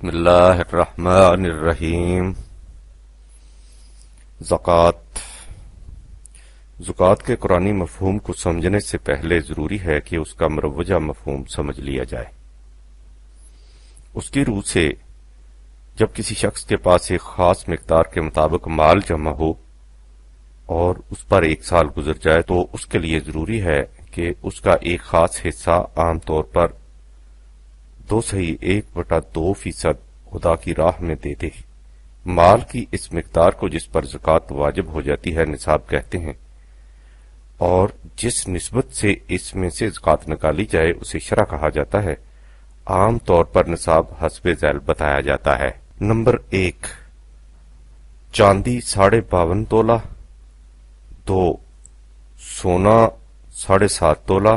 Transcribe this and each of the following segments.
بسم اللہ الرحمن الرحیم۔ زکوٰۃ کے قرآنی مفہوم کو سمجھنے سے پہلے ضروری ہے کہ اس کا مروجہ مفہوم سمجھ لیا جائے۔ اس کی روح سے جب کسی شخص کے پاس ایک خاص مقدار کے مطابق مال جمع ہو اور اس پر 1 سال گزر جائے تو اس کے لیے ضروری ہے کہ اس کا ایک خاص حصہ عام طور پر 2.1/2% خدا کی راہ میں دے دے۔ مال کی اس مقدار کو جس پر زکوٰۃ واجب ہو جاتی ہے نصاب کہتے ہیں، اور جس نسبت سے اس میں سے زکوٰۃ نکالی جائے اسے شرع کہا جاتا ہے۔ عام طور پر نصاب حسب ذیل بتایا جاتا ہے۔ نمبر 1، چاندی 52.5 تولہ، 2، سونا 7.5 تولہ،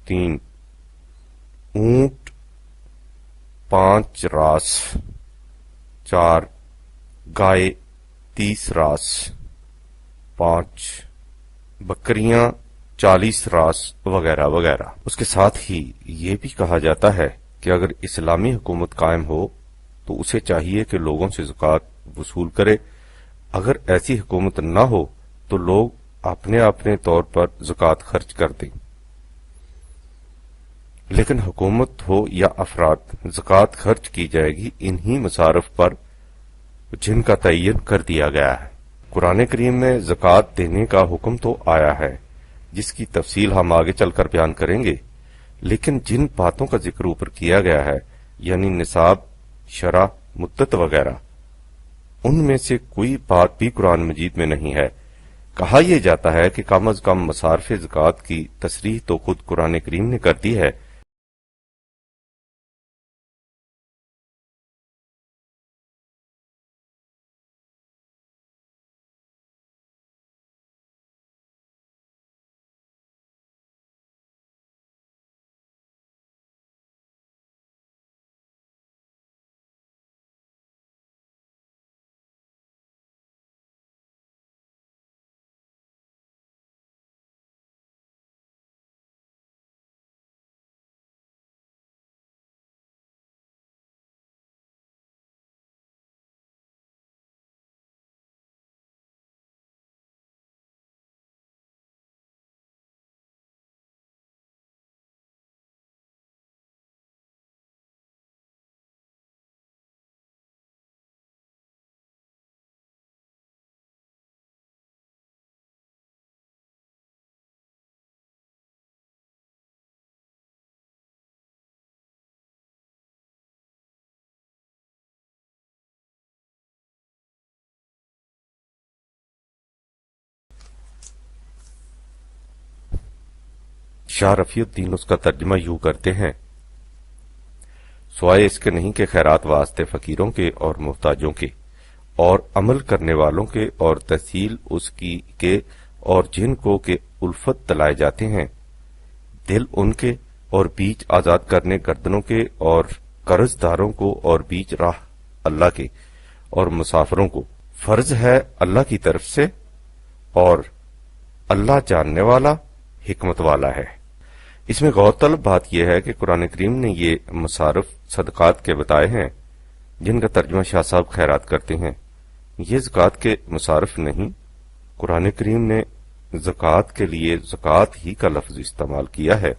3، اونٹ 5 راس، 4، گائے 30 راس، 5، بکریاں 40 راس وغیرہ وغیرہ۔ اس کے ساتھ ہی یہ بھی کہا جاتا ہے کہ اگر اسلامی حکومت قائم ہو تو اسے چاہیے کہ لوگوں سے زکوٰۃ وصول کرے۔ اگر ایسی حکومت نہ ہو تو لوگ اپنے طور پر زکوٰۃ خرچ کر دیں، لیکن حکومت ہو یا افراد، زکوٰۃ خرچ کی جائے گی انہی مصارف پر جن کا تعین کر دیا گیا ہے۔ قرآن کریم میں زکوٰۃ دینے کا حکم تو آیا ہے جس کی تفصیل ہم آگے چل کر بیان کریں گے، لیکن جن باتوں کا ذکر اوپر کیا گیا ہے یعنی نصاب، شرح، مدت وغیرہ، ان میں سے کوئی بات بھی قرآن مجید میں نہیں ہے۔ کہا یہ جاتا ہے کہ کم از کم مصارف زکوٰۃ کی تصریح تو خود قرآن کریم نے کر دی ہے۔ شاہ رفیع الدین اس کا ترجمہ یوں کرتے ہیں: سوائے اس کے نہیں کہ خیرات واسطے فقیروں کے اور محتاجوں کے اور عمل کرنے والوں کے اور تحصیل اس کی کے اور جن کو کہ الفت دلائے جاتے ہیں، دل ان کے اور بیچ آزاد کرنے گردنوں کے اور قرض داروں کو اور بیچ راہ اللہ کے اور مسافروں کو فرض ہے اللہ کی طرف سے، اور اللہ جاننے والا حکمت والا ہے۔ اس میں غور طلب بات یہ ہے کہ قرآن کریم نے یہ مصارف صدقات کے بتائے ہیں جن کا ترجمہ شاہ صاحب خیرات کرتے ہیں۔ یہ زکوٰۃ کے مصارف نہیں، قرآن کریم نے زکوٰۃ کے لیے زکوٰۃ ہی کا لفظ استعمال کیا ہے،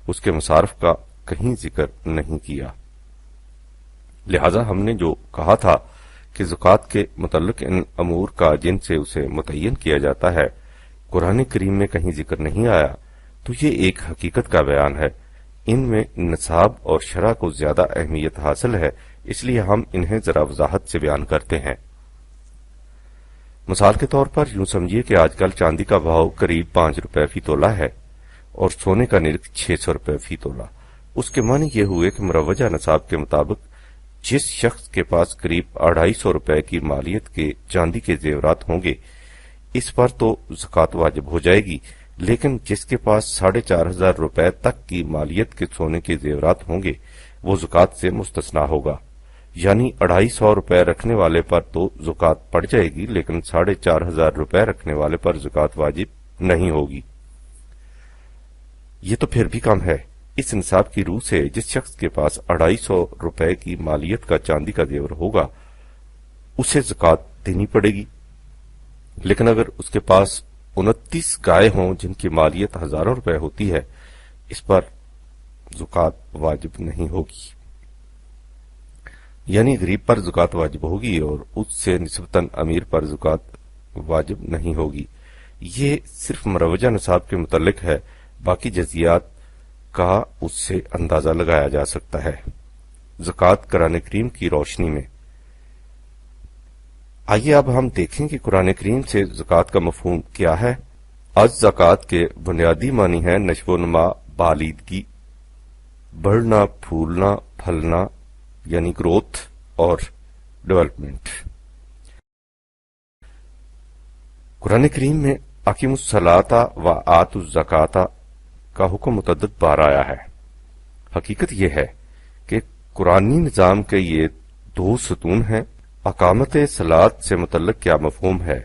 اس کے مصارف کا کہیں ذکر نہیں کیا۔ لہذا ہم نے جو کہا تھا کہ زکوٰۃ کے متعلق ان امور کا جن سے اسے متعین کیا جاتا ہے قرآن کریم میں کہیں ذکر نہیں آیا، تو یہ ایک حقیقت کا بیان ہے۔ ان میں نصاب اور شرح کو زیادہ اہمیت حاصل ہے، اس لیے ہم انہیں ذرا وضاحت سے بیان کرتے ہیں۔ مثال کے طور پر یوں سمجھیے کہ آج کل چاندی کا بھاؤ قریب 5 روپے فی تولہ ہے اور سونے کا نرخ 600 روپے فی تولہ۔ اس کے معنی یہ ہوئے کہ مروجہ نصاب کے مطابق جس شخص کے پاس قریب 250 روپے کی مالیت کے چاندی کے زیورات ہوں گے اس پر تو زکوٰۃ واجب ہو جائے گی، لیکن جس کے پاس 4500 روپے تک کی مالیت کے سونے کے زیورات ہوں گے وہ زکوٰۃ سے مستثنی ہوگا۔ یعنی 250 روپے رکھنے والے پر تو زکوٰۃ پڑ جائے گی، لیکن 4500 روپے رکھنے والے پر زکوٰۃ واجب نہیں ہوگی۔ یہ تو پھر بھی کم ہے، اس نصاب کی روح سے جس شخص کے پاس 250 روپے کی مالیت کا چاندی کا زیور ہوگا اسے زکوٰۃ دینی پڑے گی، لیکن اگر اس کے پاس 29 گائے ہوں جن کی مالیت ہزاروں روپے ہوتی ہے، اس پر زکوٰۃ واجب نہیں ہوگی، یعنی غریب پر زکوٰۃ واجب ہوگی اور اس سے نسبتاً امیر پر زکوٰۃ واجب نہیں ہوگی۔ یہ صرف مروجہ نصاب کے متعلق ہے، باقی جزیات کا اس سے اندازہ لگایا جا سکتا ہے۔ زکوٰۃ قرآن کریم کی روشنی میں آئیے اب ہم دیکھیں کہ قرآن کریم سے زکوٰۃ کا مفہوم کیا ہے۔ از زکوٰۃ کے بنیادی معنی ہے نشو و نما، بالیدگی، بڑھنا، پھولنا، پھلنا یعنی گروتھ اور ڈیولپمنٹ۔ قرآن کریم میں اقیموا الصلاۃ و آتوا الزکاۃ کا حکم متعدد بار آیا ہے۔ حقیقت یہ ہے کہ قرآنی نظام کے یہ دو ستون ہیں۔ اقامت صلاۃ سے متعلق کیا مفہوم ہے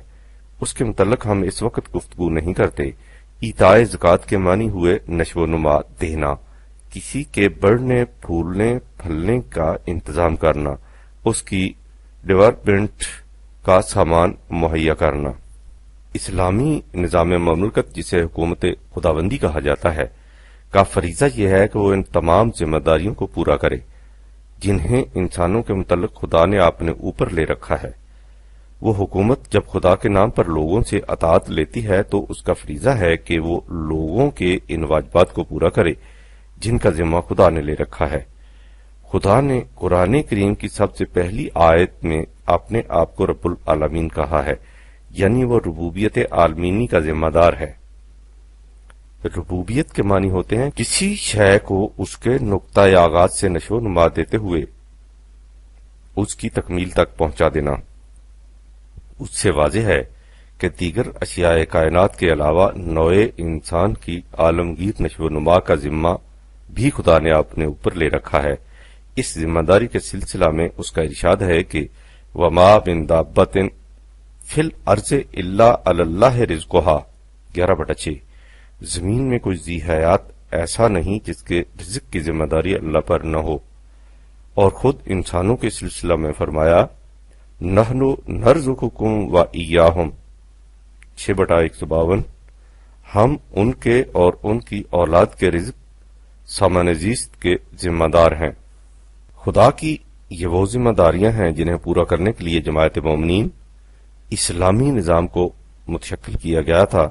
اس کے متعلق ہم اس وقت گفتگو نہیں کرتے۔ ایتاء زکوٰۃ کے معنی ہوئے نشو و نما، دینا، کسی کے بڑھنے، پھولنے، پھلنے کا انتظام کرنا، اس کی ڈیولپمنٹ کا سامان مہیا کرنا۔ اسلامی نظام مملکت جسے حکومت خداوندی کہا جاتا ہے کا فریضہ یہ ہے کہ وہ ان تمام ذمہ داریوں کو پورا کرے جنہیں انسانوں کے متعلق خدا نے اپنے اوپر لے رکھا ہے۔ وہ حکومت جب خدا کے نام پر لوگوں سے اطاعت لیتی ہے تو اس کا فریضہ ہے کہ وہ لوگوں کے ان واجبات کو پورا کرے جن کا ذمہ خدا نے لے رکھا ہے۔ خدا نے قرآن کریم کی سب سے پہلی آیت میں اپنے آپ کو رب العالمین کہا ہے، یعنی وہ ربوبیت عالمینی کا ذمہ دار ہے۔ ربوبیت کے معنی ہوتے ہیں کسی شے کو اس کے نقطۂ آغاز سے نشو و نما دیتے ہوئے اس کی تکمیل تک پہنچا دینا۔ اس سے واضح ہے کہ دیگر اشیاء کائنات کے علاوہ نوع انسان کی عالمگیر نشو و نما کا ذمہ بھی خدا نے اپنے اوپر لے رکھا ہے۔ اس ذمہ داری کے سلسلہ میں اس کا ارشاد ہے کہ وَمَا مِن دَابَّةٍ فِي الْأَرْضِ إِلَّا عَلَى اللَّهِ رِزْقُهَا 11/6۔ زمین میں کوئی ذی حیات ایسا نہیں جس کے رزق کی ذمہ داری اللہ پر نہ ہو، اور خود انسانوں کے سلسلہ میں فرمایا نحن نرزقکم وإیاہم 6/152۔ ہم ان کے اور ان کی اولاد کے رزق سامان زیست کے ذمہ دار ہیں۔ خدا کی یہ وہ ذمہ داریاں ہیں جنہیں پورا کرنے کے لیے جماعت مومنین اسلامی نظام کو متشکل کیا گیا تھا،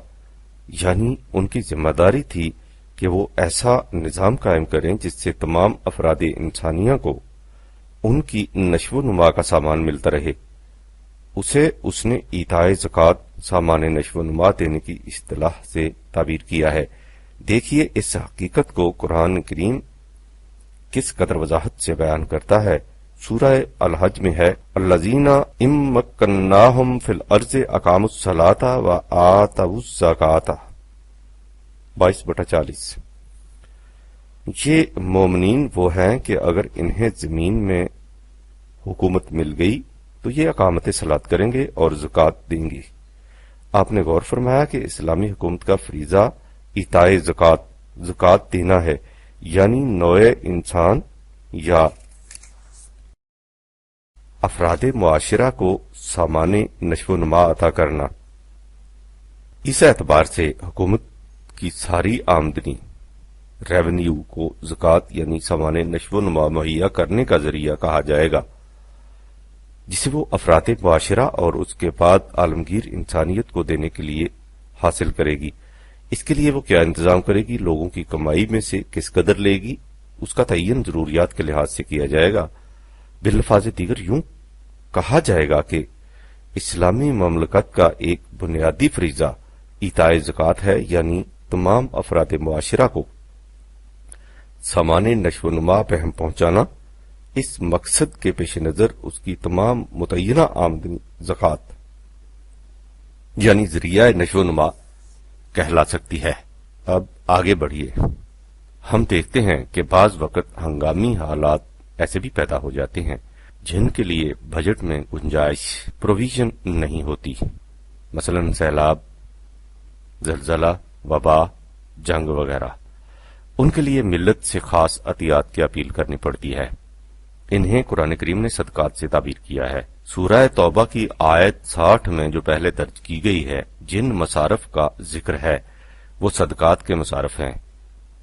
یعنی ان کی ذمہ داری تھی کہ وہ ایسا نظام قائم کریں جس سے تمام افراد انسانیہ کو ان کی نشو و نما کا سامان ملتا رہے۔ اسے اس نے ایتاء زکوٰۃ سامان نشو و نما دینے کی اصطلاح سے تعبیر کیا ہے۔ دیکھیے اس حقیقت کو قرآن کریم کس قدر وضاحت سے بیان کرتا ہے۔ سورہ الحج میں ہے الذین ان مکناہم فی الارض اقاموا الصلاۃ و آتوا الزکاۃ 22/40۔ یہ مومنین وہ ہیں کہ اگر انہیں زمین میں حکومت مل گئی تو یہ اقامت صلاۃ کریں گے اور زکوٰۃ دیں گے۔ آپ نے غور فرمایا کہ اسلامی حکومت کا فریضہ ایتاء زکوٰۃ دینا ہے، یعنی نوع انسان یا افراد معاشرہ کو سامان نشو و نما عطا کرنا۔ اس اعتبار سے حکومت کی ساری آمدنی ریونیو کو زکوٰۃ یعنی سامان نشو و نما مہیا کرنے کا ذریعہ کہا جائے گا، جسے وہ افراد معاشرہ اور اس کے بعد عالمگیر انسانیت کو دینے کے لیے حاصل کرے گی۔ اس کے لیے وہ کیا انتظام کرے گی، لوگوں کی کمائی میں سے کس قدر لے گی، اس کا تعین ضروریات کے لحاظ سے کیا جائے گا۔ بالفاظ دیگر یوں کہا جائے گا کہ اسلامی مملکت کا ایک بنیادی فریضہ ایتاء زکوٰۃ ہے، یعنی تمام افراد معاشرہ کو سامان نشو و نما بہم پہنچانا۔ اس مقصد کے پیش نظر اس کی تمام متعینہ آمدنی زکوٰۃ یعنی ذریعہ نشو و نما کہلا سکتی ہے۔ اب آگے بڑھیے، ہم دیکھتے ہیں کہ بعض وقت ہنگامی حالات ایسے بھی پیدا ہو جاتے ہیں جن کے لیے بجٹ میں گنجائش پروویژن نہیں ہوتی، مثلا سیلاب، زلزلہ، وبا، جنگ وغیرہ۔ ان کے لیے ملت سے خاص عطیات کی اپیل کرنی پڑتی ہے۔ انہیں قرآن کریم نے صدقات سے تعبیر کیا ہے۔ سورہ توبہ کی آیت 60 میں جو پہلے درج کی گئی ہے، جن مصارف کا ذکر ہے وہ صدقات کے مصارف ہیں،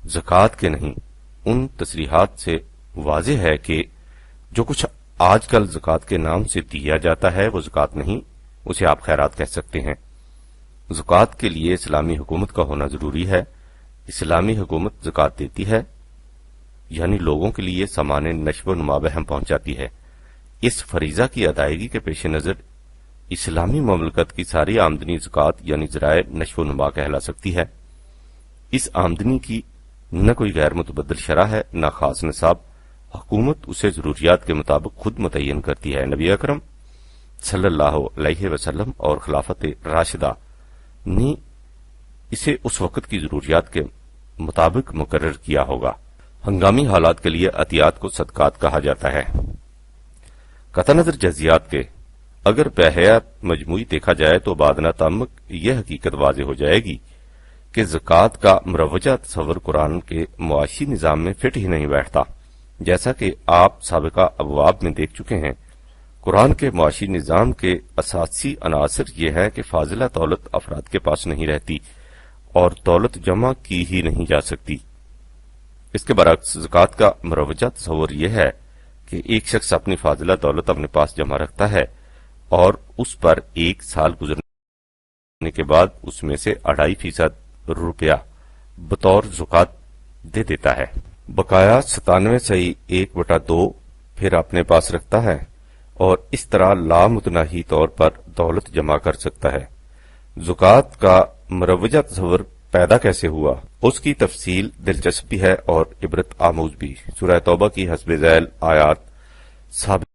زکوٰۃ کے نہیں۔ ان تصریحات سے واضح ہے کہ جو کچھ آج کل زکوٰۃ کے نام سے دیا جاتا ہے وہ زکوٰۃ نہیں، اسے آپ خیرات کہہ سکتے ہیں۔ زکوٰۃ کے لیے اسلامی حکومت کا ہونا ضروری ہے۔ اسلامی حکومت زکوٰۃ دیتی ہے، یعنی لوگوں کے لیے سامان نشو و نما بہم پہنچاتی ہے۔ اس فریضہ کی ادائیگی کے پیش نظر اسلامی مملکت کی ساری آمدنی زکوٰۃ یعنی ذرائع نشو و نما کہلا سکتی ہے۔ اس آمدنی کی نہ کوئی غیر متبدل شرح ہے، نہ خاص نصاب۔ حکومت اسے ضروریات کے مطابق خود متعین کرتی ہے۔ نبی اکرم صلی اللہ علیہ وسلم اور خلافت راشدہ نے اسے اس وقت کی ضروریات کے مطابق مقرر کیا ہوگا۔ ہنگامی حالات کے لیے عطیات کو صدقات کہا جاتا ہے۔ قطع نظر جزیات کے اگر بحیات مجموعی دیکھا جائے تو بادنا تعمق یہ حقیقت واضح ہو جائے گی کہ زکوٰۃ کا مروجہ تصور قرآن کے معاشی نظام میں فٹ ہی نہیں بیٹھتا۔ جیسا کہ آپ سابقہ ابواب میں دیکھ چکے ہیں، قرآن کے معاشی نظام کے اساسی عناصر یہ ہے کہ فاضلہ دولت افراد کے پاس نہیں رہتی اور دولت جمع کی ہی نہیں جا سکتی۔ اس کے برعکس زکوٰۃ کا مروجہ تصور یہ ہے کہ ایک شخص اپنی فاضلہ دولت اپنے پاس جمع رکھتا ہے اور اس پر ایک سال گزرنے کے بعد اس میں سے 2.5% روپیہ بطور زکوٰۃ دے دیتا ہے۔ بقایا 97.1/2 پھر اپنے پاس رکھتا ہے اور اس طرح لامتناہی طور پر دولت جمع کر سکتا ہے۔ زکوٰۃ کا مروجہ تصور پیدا کیسے ہوا، اس کی تفصیل دلچسپ بھی ہے اور عبرت آموز بھی۔ سورہ توبہ کی حسب ذیل آیات سابق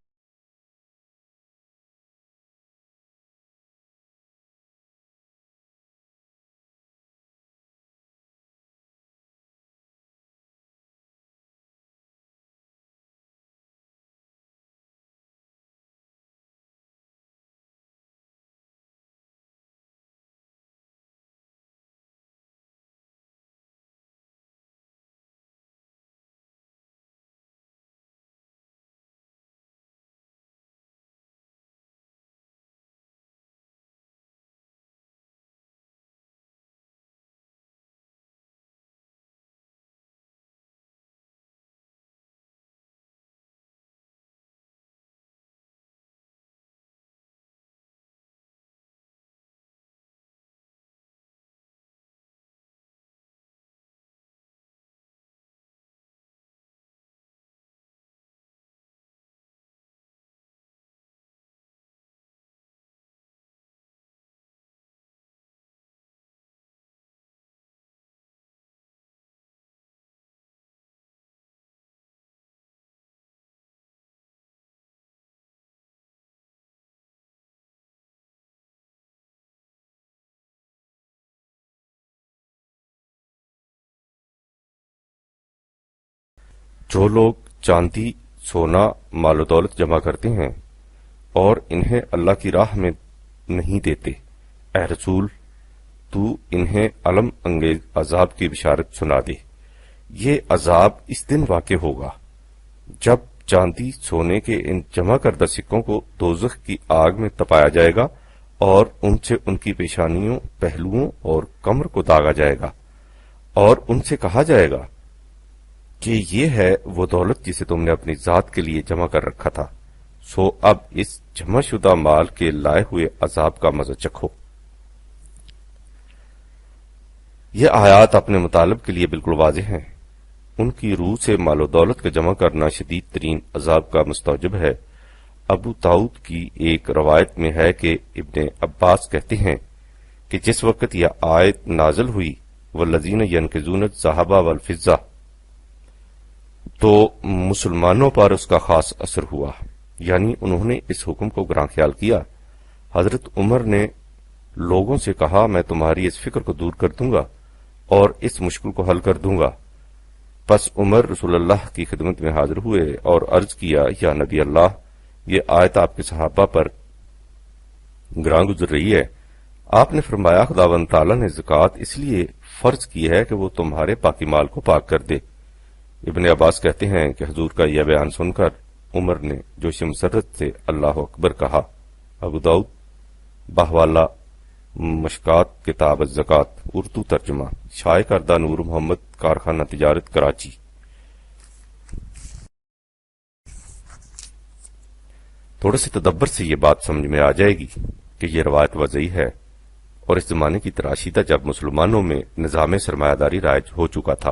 جو لوگ چاندی، سونا، مال و دولت جمع کرتے ہیں اور انہیں اللہ کی راہ میں نہیں دیتے، اے رسول تو انہیں الم انگیز عذاب کی بشارت سنا دے۔ یہ عذاب اس دن واقع ہوگا جب چاندی سونے کے ان جمع کردہ سکوں کو دوزخ کی آگ میں تپایا جائے گا اور ان سے ان کی پیشانیوں، پہلوؤں اور کمر کو داغا جائے گا اور ان سے کہا جائے گا کہ یہ ہے وہ دولت جسے تم نے اپنی ذات کے لیے جمع کر رکھا تھا، سو اب اس جمع شدہ مال کے لائے ہوئے عذاب کا مزہ چکھو۔ یہ آیات اپنے مطالب کے لیے بالکل واضح ہیں۔ ان کی روح سے مال و دولت کا جمع کرنا شدید ترین عذاب کا مستوجب ہے۔ ابو داؤد کی ایک روایت میں ہے کہ ابن عباس کہتے ہیں کہ جس وقت یہ آیت نازل ہوئی والذین ینکزون الذھب والفضہ، تو مسلمانوں پر اس کا خاص اثر ہوا، یعنی انہوں نے اس حکم کو گراں خیال کیا۔ حضرت عمر نے لوگوں سے کہا میں تمہاری اس فکر کو دور کر دوں گا اور اس مشکل کو حل کر دوں گا۔ پس عمر رسول اللہ کی خدمت میں حاضر ہوئے اور عرض کیا یا نبی اللہ، یہ آیت آپ کے صحابہ پر گراں گزر رہی ہے، آپ نے فرمایا خداوند تعالیٰ نے زکوٰۃ اس لیے فرض کی ہے کہ وہ تمہارے پاکی مال کو پاک کر دے۔ ابن عباس کہتے ہیں کہ حضور کا یہ بیان سن کر عمر نے جوش مسرت سے اللہ اکبر کہا۔ ابو داؤد باہوالا مشکات کتاب الزکوٰۃ، اردو ترجمہ، شائع کردہ نور محمد، کارخانہ تجارت، کراچی۔ تھوڑے سے تدبر سے یہ بات سمجھ میں آ جائے گی کہ یہ روایت وضعی ہے اور اس زمانے کی تراشی تھا جب مسلمانوں میں نظام سرمایہ داری رائج ہو چکا تھا۔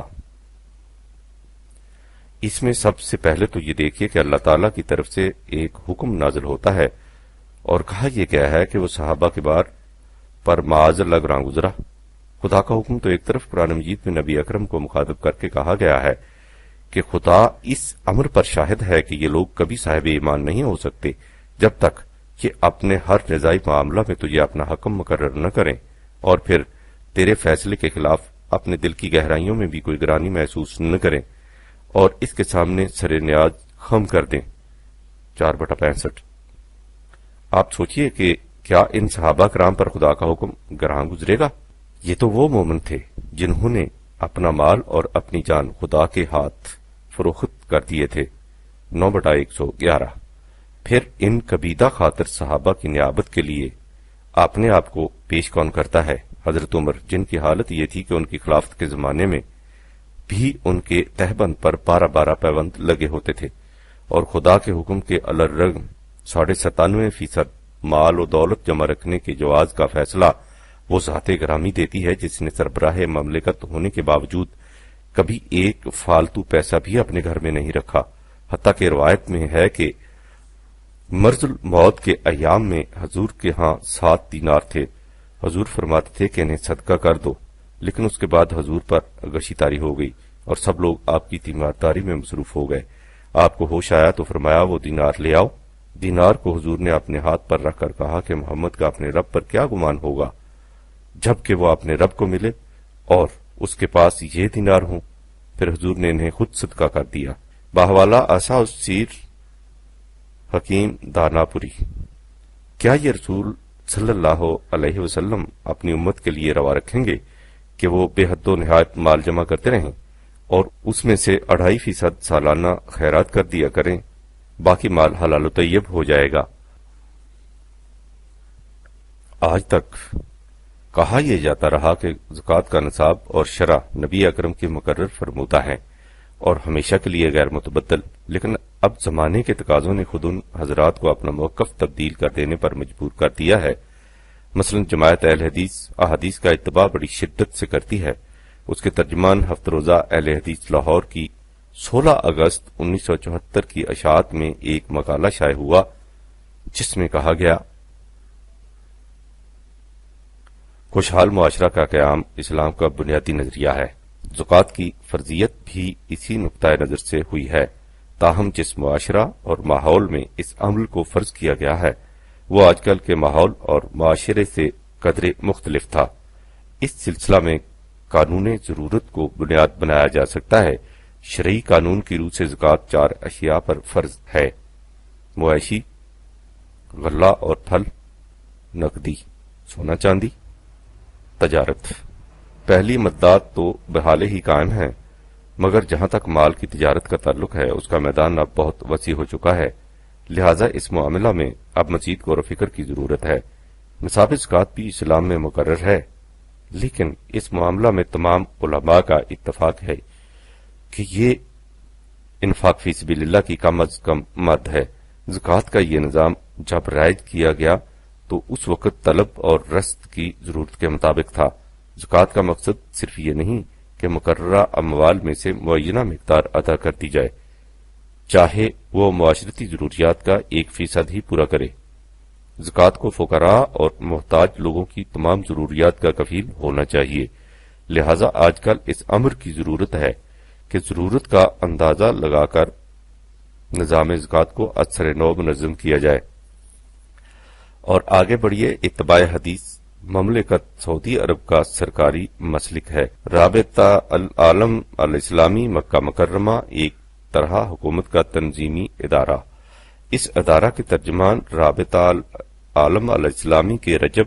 اس میں سب سے پہلے تو یہ دیکھیے کہ اللہ تعالیٰ کی طرف سے ایک حکم نازل ہوتا ہے اور کہا یہ گیا ہے کہ وہ صحابہ کے بار پر معاذ اللہ گراں گزرا۔ خدا کا حکم تو ایک طرف قرآن مجید میں نبی اکرم کو مخاطب کر کے کہا گیا ہے کہ خدا اس امر پر شاہد ہے کہ یہ لوگ کبھی صاحب ایمان نہیں ہو سکتے جب تک کہ اپنے ہر نزاعی معاملہ میں تجھے اپنا حکم مقرر نہ کریں اور پھر تیرے فیصلے کے خلاف اپنے دل کی گہرائیوں میں بھی کوئی گرانی محسوس نہ کریں اور اس کے سامنے سر نیاز خم کر دیں۔ 4/65۔ آپ سوچئے کہ کیا ان صحابہ کرام پر خدا کا حکم گراں گزرے گا؟ یہ تو وہ مومن تھے جنہوں نے اپنا مال اور اپنی جان خدا کے ہاتھ فروخت کر دیے تھے۔ 9/111۔ پھر ان کبیدہ خاطر صحابہ کی نیابت کے لیے اپنے آپ کو پیش کون کرتا ہے؟ حضرت عمر، جن کی حالت یہ تھی کہ ان کی خلافت کے زمانے میں بھی ان کے تہبند پر 12 پیوند لگے ہوتے تھے اور خدا کے حکم کے الرغم 97.5% مال و دولت جمع رکھنے کے جواز کا فیصلہ وہ ذات گرامی دیتی ہے جس نے سربراہ مملکت ہونے کے باوجود کبھی ایک فالتو پیسہ بھی اپنے گھر میں نہیں رکھا، حتیٰ کہ روایت میں ہے کہ مرض الموت کے ایام میں حضور کے ہاں 7 دینار تھے۔ حضور فرماتے تھے کہ انہیں صدقہ کر دو، لیکن اس کے بعد حضور پر غشی طاری ہو گئی اور سب لوگ آپ کی تیمارداری میں مصروف ہو گئے۔ آپ کو ہوش آیا تو فرمایا وہ دینار لے آؤ۔ دینار کو حضور نے اپنے ہاتھ پر رکھ کر کہا کہ محمد کا اپنے رب پر کیا گمان ہوگا جبکہ وہ اپنے رب کو ملے اور اس کے پاس یہ دینار ہوں۔ پھر حضور نے انہیں خود صدقہ کر دیا۔ باہوالا آسا السیر حکیم داناپوری۔ کیا یہ رسول صلی اللہ علیہ وسلم اپنی امت کے لیے روا رکھیں گے کہ وہ بے حد و نہایت مال جمع کرتے رہیں اور اس میں سے 2.5% سالانہ خیرات کر دیا کریں، باقی مال حلال و طیب ہو جائے گا؟ آج تک کہا یہ جاتا رہا کہ زکوٰۃ کا نصاب اور شرع نبی اکرم کے مقرر فرمودہ ہیں اور ہمیشہ کے لیے غیر متبدل، لیکن اب زمانے کے تقاضوں نے خود ان حضرات کو اپنا موقف تبدیل کر دینے پر مجبور کر دیا ہے۔ مثلا جماعت اہل حدیث احادیث کا اتباع بڑی شدت سے کرتی ہے۔ اس کے ترجمان ہفت روزہ اہل حدیث لاہور کی 16 اگست 1974 کی اشاعت میں ایک مقالہ شائع ہوا جس میں کہا گیا، خوشحال معاشرہ کا قیام اسلام کا بنیادی نظریہ ہے۔ زکوٰۃ کی فرضیت بھی اسی نقطۂ نظر سے ہوئی ہے، تاہم جس معاشرہ اور ماحول میں اس عمل کو فرض کیا گیا ہے وہ آج کل کے ماحول اور معاشرے سے قدرے مختلف تھا۔ اس سلسلہ میں قانون ضرورت کو بنیاد بنایا جا سکتا ہے۔ شرعی قانون کی روح سے زکوٰۃ 4 اشیاء پر فرض ہے: مویشی، غلہ اور پھل، نقدی، سونا چاندی، تجارت۔ پہلی مددات تو بحال ہی قائم ہیں، مگر جہاں تک مال کی تجارت کا تعلق ہے اس کا میدان اب بہت وسیع ہو چکا ہے، لہذا اس معاملہ میں اب مزید غور و فکر کی ضرورت ہے۔ نصاب زکوٰۃ بھی اسلام میں مقرر ہے، لیکن اس معاملہ میں تمام علماء کا اتفاق ہے کہ یہ انفاق فی سبیل اللہ کی کم از کم مد ہے۔ زکوٰۃ کا یہ نظام جب رائج کیا گیا تو اس وقت طلب اور رزق کی ضرورت کے مطابق تھا۔ زکوٰۃ کا مقصد صرف یہ نہیں کہ مقررہ اموال میں سے معینہ مقدار ادا کر دی جائے، چاہے وہ معاشرتی ضروریات کا 1% ہی پورا کرے۔ زکوٰۃ کو فقراء اور محتاج لوگوں کی تمام ضروریات کا کفیل ہونا چاہیے، لہذا آج کل اس امر کی ضرورت ہے کہ ضرورت کا اندازہ لگا کر نظام زکوٰۃ کو اثر نو منظم کیا جائے۔ اور آگے بڑھیے، اتباع حدیث مملکت سعودی عرب کا سرکاری مسلک ہے۔ رابطہ العالم الاسلامی مکہ مکرمہ ایک طرح حکومت کا تنظیمی ادارہ۔ اس ادارہ کے ترجمان رابطہ العالم الاسلامی کے رجب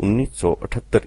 1978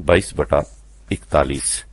22/41